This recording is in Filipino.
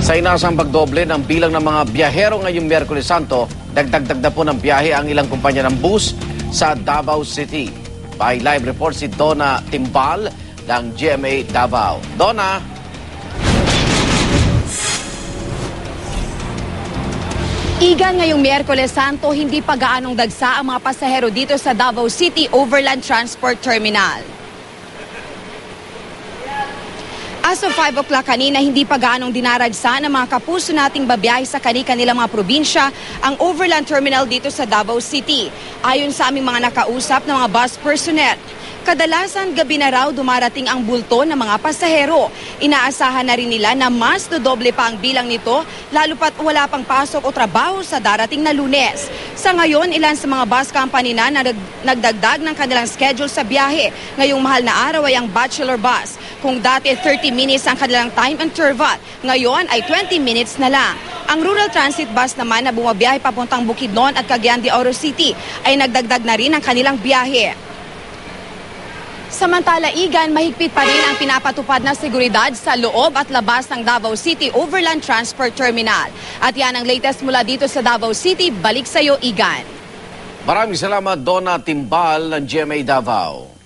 Sa inasang pagdoble ng bilang ng mga biyahero ngayong Miyerkules Santo, dagdag na po ng biyahe ang ilang kumpanya ng bus sa Davao City. By live report si Donna Timbal ng GMA Davao. Donna! Igan, ngayong Miyerkules Santo, hindi pa gaanong dagsa ang mga pasahero dito sa Davao City Overland Transport Terminal. As of 5 o'clock kanina, hindi pa gaanong dinaragsa ng mga kapuso nating babiyahe sa kanilang mga probinsya ang Overland Terminal dito sa Davao City. Ayon sa aming mga nakausap ng mga bus personnel, kadalasan gabi na raw dumarating ang bulto ng mga pasahero. Inaasahan na rin nila na mas dodoble pa ang bilang nito lalo pat wala pang pasok o trabaho sa darating na Lunes. Sa ngayon, ilan sa mga bus company na nagdagdag ng kanilang schedule sa biyahe. Ngayong mahal na araw ay ang Bachelor Bus. Kung dati 30 minutes ang kanilang time interval, ngayon ay 20 minutes na lang. Ang Rural Transit Bus naman na bumabiyahe papuntang Bukidnon at Cagayan de Oro City ay nagdagdag na rin ang kanilang biyahe. Samantala, Igan, mahigpit pa rin ang pinapatupad na seguridad sa loob at labas ng Davao City Overland Transport Terminal. At yan ang latest mula dito sa Davao City. Balik sa iyo, Igan. Maraming salamat, Donna Timbal ng GMA Davao.